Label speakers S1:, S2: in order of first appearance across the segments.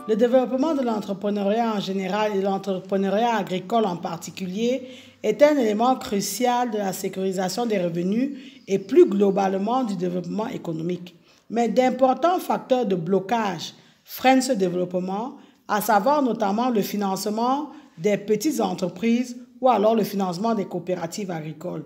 S1: le développement de l'entrepreneuriat en général et de l'entrepreneuriat agricole en particulier est un élément crucial de la sécurisation des revenus et plus globalement du développement économique. Mais d'importants facteurs de blocage freinent ce développement, à savoir notamment le financement des petites entreprises ou alors le financement des coopératives agricoles.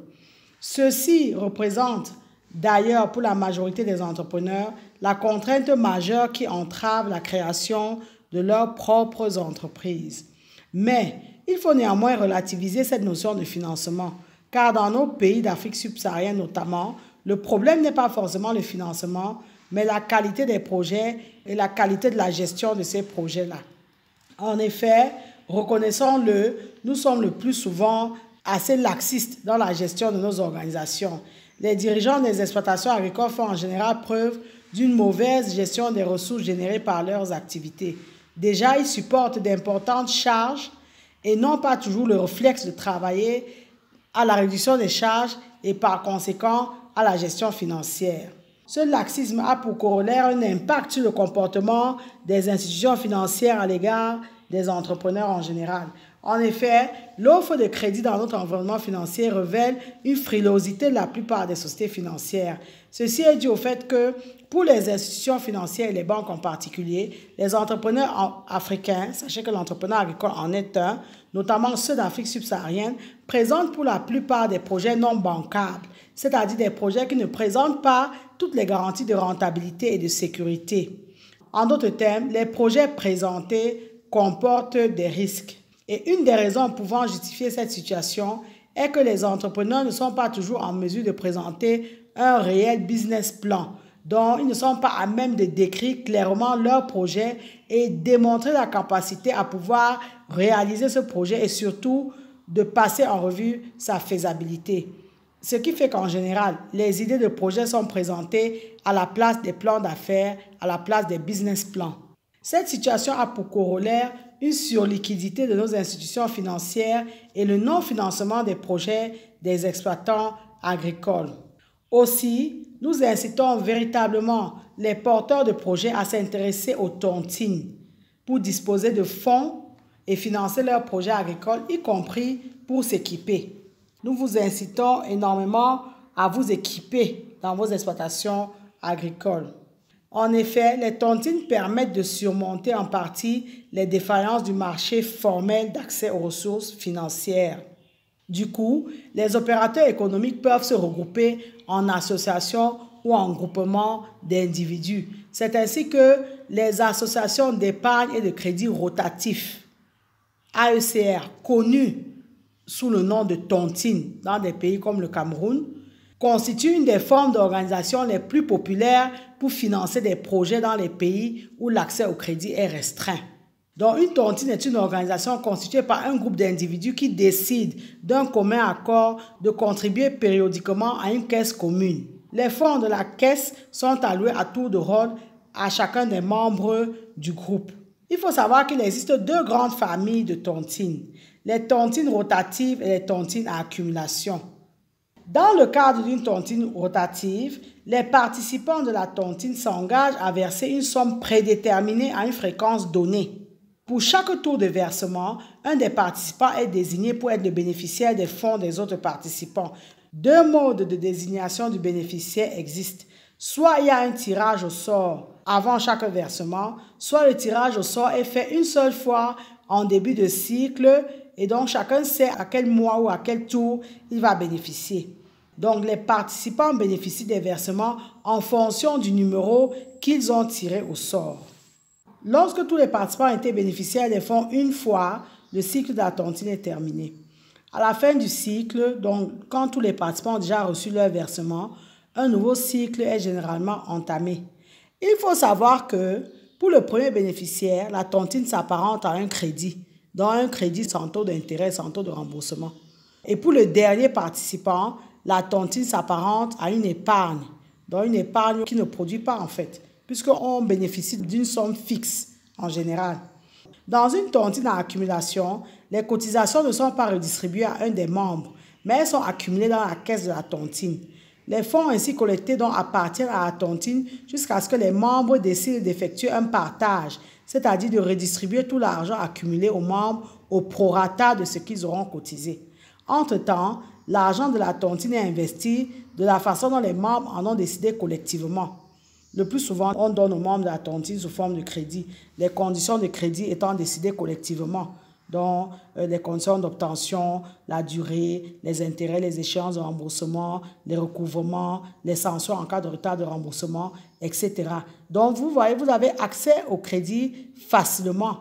S1: Ceci représente d'ailleurs pour la majorité des entrepreneurs la contrainte majeure qui entrave la création de leurs propres entreprises. Mais il faut néanmoins relativiser cette notion de financement, car dans nos pays d'Afrique subsaharienne notamment, le problème n'est pas forcément le financement, mais la qualité des projets et la qualité de la gestion de ces projets-là. En effet, reconnaissons-le, nous sommes le plus souvent assez laxistes dans la gestion de nos organisations. Les dirigeants des exploitations agricoles font en général preuve d'une mauvaise gestion des ressources générées par leurs activités. Déjà, ils supportent d'importantes charges et n'ont pas toujours le réflexe de travailler à la réduction des charges et par conséquent à la gestion financière. Ce laxisme a pour corollaire un impact sur le comportement des institutions financières à l'égard des entrepreneurs en général. En effet, l'offre de crédit dans notre environnement financier révèle une frilosité de la plupart des sociétés financières. Ceci est dû au fait que pour les institutions financières et les banques en particulier, les entrepreneurs africains, sachez que l'entrepreneur agricole en est un, notamment ceux d'Afrique subsaharienne, présentent pour la plupart des projets non bancables, c'est-à-dire des projets qui ne présentent pas toutes les garanties de rentabilité et de sécurité. En d'autres termes, les projets présentés comportent des risques. Et une des raisons pouvant justifier cette situation est que les entrepreneurs ne sont pas toujours en mesure de présenter un réel business plan, dont ils ne sont pas à même de décrire clairement leur projet et démontrer la capacité à pouvoir réaliser ce projet et surtout de passer en revue sa faisabilité. Ce qui fait qu'en général, les idées de projet sont présentées à la place des plans d'affaires, à la place des business plans. Cette situation a pour corollaire une surliquidité de nos institutions financières et le non-financement des projets des exploitants agricoles. Aussi, nous incitons véritablement les porteurs de projets à s'intéresser aux tontines pour disposer de fonds et financer leurs projets agricoles, y compris pour s'équiper. Nous vous incitons énormément à vous équiper dans vos exploitations agricoles. En effet, les tontines permettent de surmonter en partie les défaillances du marché formel d'accès aux ressources financières. Du coup, les opérateurs économiques peuvent se regrouper en associations ou en groupements d'individus. C'est ainsi que les associations d'épargne et de crédit rotatif, AECR, connues sous le nom de tontines dans des pays comme le Cameroun, constitue une des formes d'organisation les plus populaires pour financer des projets dans les pays où l'accès au crédit est restreint. Donc, une tontine est une organisation constituée par un groupe d'individus qui décident d'un commun accord de contribuer périodiquement à une caisse commune. Les fonds de la caisse sont alloués à tour de rôle à chacun des membres du groupe. Il faut savoir qu'il existe deux grandes familles de tontines, les tontines rotatives et les tontines à accumulation. Dans le cadre d'une tontine rotative, les participants de la tontine s'engagent à verser une somme prédéterminée à une fréquence donnée. Pour chaque tour de versement, un des participants est désigné pour être le bénéficiaire des fonds des autres participants. Deux modes de désignation du bénéficiaire existent. Soit il y a un tirage au sort avant chaque versement, soit le tirage au sort est fait une seule fois en début de cycle et donc chacun sait à quel mois ou à quel tour il va bénéficier. Donc les participants bénéficient des versements en fonction du numéro qu'ils ont tiré au sort. Lorsque tous les participants ont été bénéficiaires des fonds une fois, le cycle de la tontine est terminé. À la fin du cycle, donc quand tous les participants ont déjà reçu leur versement, un nouveau cycle est généralement entamé. Il faut savoir que pour le premier bénéficiaire, la tontine s'apparente à un crédit, dont un crédit sans taux d'intérêt, sans taux de remboursement. Et pour le dernier participant, la tontine s'apparente à une épargne, dont une épargne qui ne produit pas en fait, puisqu'on bénéficie d'une somme fixe en général. Dans une tontine à accumulation, les cotisations ne sont pas redistribuées à un des membres, mais elles sont accumulées dans la caisse de la tontine. Les fonds ainsi collectés donc appartiennent à la tontine jusqu'à ce que les membres décident d'effectuer un partage, c'est-à-dire de redistribuer tout l'argent accumulé aux membres au prorata de ce qu'ils auront cotisé. Entre-temps, l'argent de la tontine est investi de la façon dont les membres en ont décidé collectivement. Le plus souvent, on donne aux membres de la tontine sous forme de crédit, les conditions de crédit étant décidées collectivement, dont les conditions d'obtention, la durée, les intérêts, les échéances de remboursement, les recouvrements, les sanctions en cas de retard de remboursement, etc. Donc, vous voyez, vous avez accès au crédit facilement.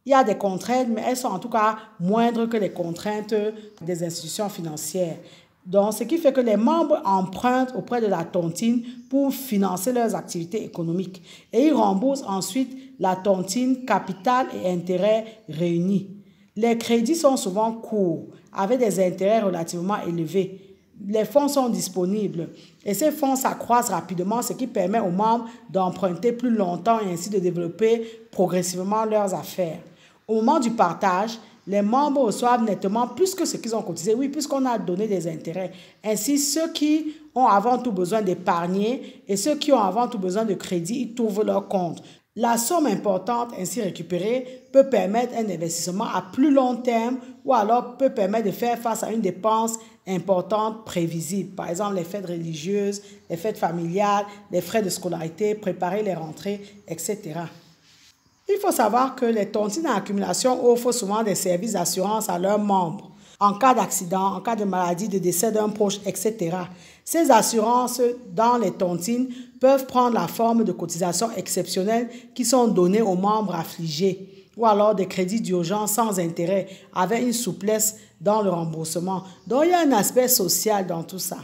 S1: Il y a des contraintes, mais elles sont en tout cas moindres que les contraintes des institutions financières. Donc, ce qui fait que les membres empruntent auprès de la tontine pour financer leurs activités économiques. Et ils remboursent ensuite la tontine, capital et intérêts réunis. Les crédits sont souvent courts, avec des intérêts relativement élevés. Les fonds sont disponibles et ces fonds s'accroissent rapidement, ce qui permet aux membres d'emprunter plus longtemps et ainsi de développer progressivement leurs affaires. Au moment du partage, les membres reçoivent nettement plus que ce qu'ils ont cotisé, oui, puisqu'on a donné des intérêts. Ainsi, ceux qui ont avant tout besoin d'épargner et ceux qui ont avant tout besoin de crédit, ils trouvent leur compte. La somme importante ainsi récupérée peut permettre un investissement à plus long terme ou alors peut permettre de faire face à une dépense importante prévisible. Par exemple, les fêtes religieuses, les fêtes familiales, les frais de scolarité, préparer les rentrées, etc. Il faut savoir que les tontines en accumulation offrent souvent des services d'assurance à leurs membres en cas d'accident, en cas de maladie, de décès d'un proche, etc. Ces assurances dans les tontines peuvent prendre la forme de cotisations exceptionnelles qui sont données aux membres affligés ou alors des crédits d'urgence sans intérêt avec une souplesse dans le remboursement. Donc, il y a un aspect social dans tout ça.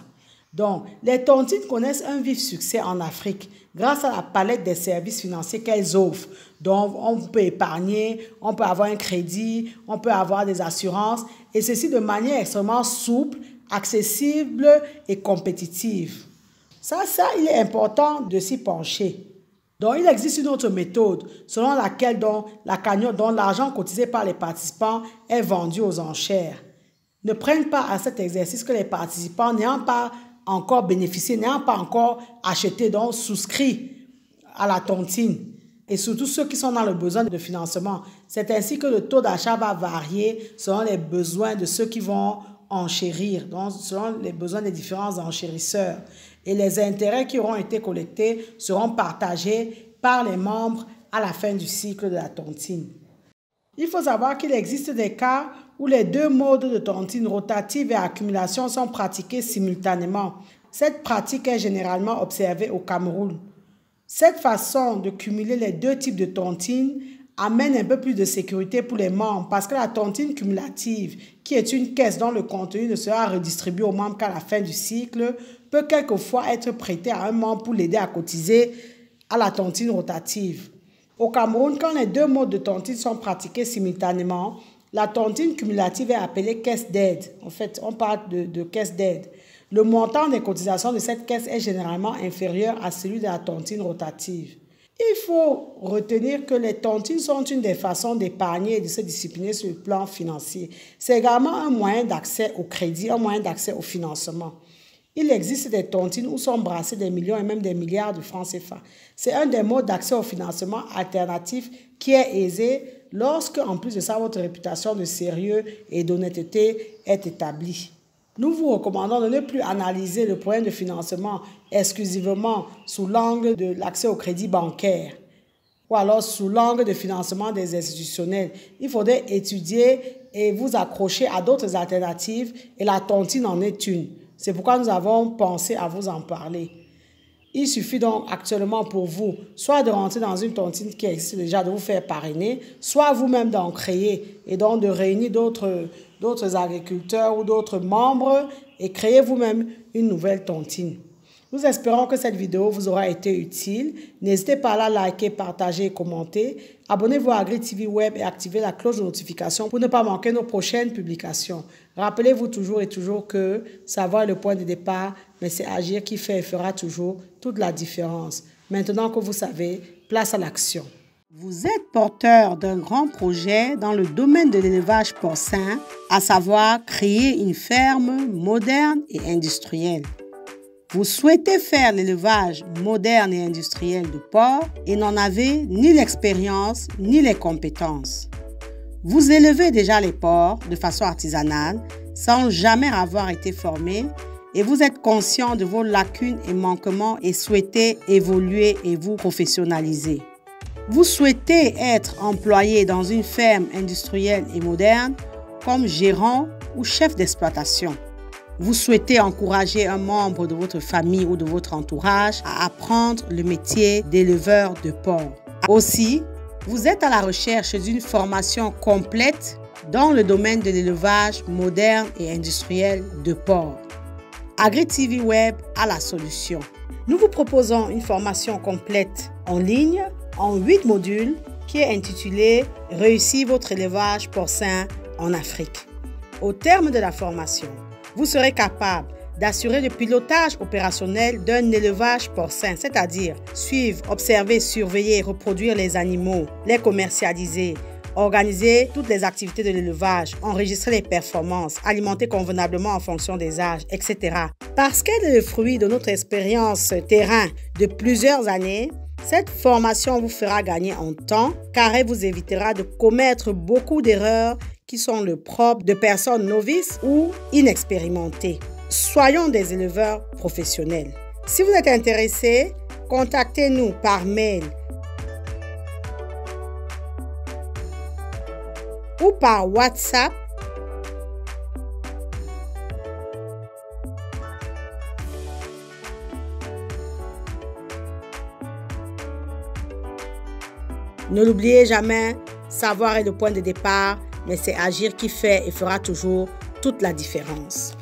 S1: Donc, les tontines connaissent un vif succès en Afrique grâce à la palette des services financiers qu'elles offrent. Donc, on peut épargner, on peut avoir un crédit, on peut avoir des assurances et ceci de manière extrêmement souple, accessible et compétitive. Ça, il est important de s'y pencher. Donc, il existe une autre méthode selon laquelle la cagnotte, dont l'argent cotisé par les participants est vendu aux enchères. Ne prennent pas à cet exercice que les participants n'ayant pas encore bénéficié, n'ayant pas encore acheté, donc souscrit à la tontine. Et surtout ceux qui sont dans le besoin de financement. C'est ainsi que le taux d'achat va varier selon les besoins de ceux qui vont enchérir, donc selon les besoins des différents enchérisseurs. Et les intérêts qui auront été collectés seront partagés par les membres à la fin du cycle de la tontine. Il faut savoir qu'il existe des cas où les deux modes de tontine, rotative et accumulation, sont pratiqués simultanément. Cette pratique est généralement observée au Cameroun. Cette façon de cumuler les deux types de tontine amène un peu plus de sécurité pour les membres parce que la tontine cumulative, qui est une caisse dont le contenu ne sera redistribué aux membres qu'à la fin du cycle, peut quelquefois être prêtée à un membre pour l'aider à cotiser à la tontine rotative. Au Cameroun, quand les deux modes de tontine sont pratiqués simultanément, la tontine cumulative est appelée caisse d'aide. En fait, on parle de caisse d'aide. Le montant des cotisations de cette caisse est généralement inférieur à celui de la tontine rotative. Il faut retenir que les tontines sont une des façons d'épargner et de se discipliner sur le plan financier. C'est également un moyen d'accès au crédit, un moyen d'accès au financement. Il existe des tontines où sont brassés des millions et même des milliards de francs CFA. C'est un des modes d'accès au financement alternatif qui est aisé lorsque, en plus de ça, votre réputation de sérieux et d'honnêteté est établie. Nous vous recommandons de ne plus analyser le problème de financement exclusivement sous l'angle de l'accès au crédit bancaire ou alors sous l'angle de financement des institutionnels. Il faudrait étudier et vous accrocher à d'autres alternatives et la tontine en est une. C'est pourquoi nous avons pensé à vous en parler. Il suffit donc actuellement pour vous soit de rentrer dans une tontine qui existe déjà, de vous faire parrainer, soit vous-même d'en créer et donc de réunir d'autres agriculteurs ou d'autres membres et créer vous-même une nouvelle tontine. Nous espérons que cette vidéo vous aura été utile. N'hésitez pas à la liker, partager et commenter. Abonnez-vous à AgriTV Web et activez la cloche de notification pour ne pas manquer nos prochaines publications. Rappelez-vous toujours et toujours que savoir est le point de départ, mais c'est agir qui fait et fera toujours toute la différence. Maintenant que vous savez, place à l'action. Vous êtes porteur d'un grand projet dans le domaine de l'élevage porcin, à savoir créer une ferme moderne et industrielle. Vous souhaitez faire l'élevage moderne et industriel de porc et n'en avez ni l'expérience ni les compétences. Vous élevez déjà les porcs de façon artisanale sans jamais avoir été formé et vous êtes conscient de vos lacunes et manquements et souhaitez évoluer et vous professionnaliser. Vous souhaitez être employé dans une ferme industrielle et moderne comme gérant ou chef d'exploitation. Vous souhaitez encourager un membre de votre famille ou de votre entourage à apprendre le métier d'éleveur de porc. Aussi, vous êtes à la recherche d'une formation complète dans le domaine de l'élevage moderne et industriel de porc. AgriTV Web a la solution. Nous vous proposons une formation complète en ligne en 8 modules qui est intitulée « Réussir votre élevage porcin en Afrique ». Au terme de la formation, vous serez capable d'assurer le pilotage opérationnel d'un élevage porcin, c'est-à-dire suivre, observer, surveiller, reproduire les animaux, les commercialiser, organiser toutes les activités de l'élevage, enregistrer les performances, alimenter convenablement en fonction des âges, etc. Parce qu'elle est le fruit de notre expérience terrain de plusieurs années, cette formation vous fera gagner en temps car elle vous évitera de commettre beaucoup d'erreurs qui sont le propre de personnes novices ou inexpérimentées. Soyons des éleveurs professionnels. Si vous êtes intéressé, contactez-nous par mail ou par WhatsApp Ne l'oubliez jamais, savoir est le point de départ, mais c'est agir qui fait et fera toujours toute la différence.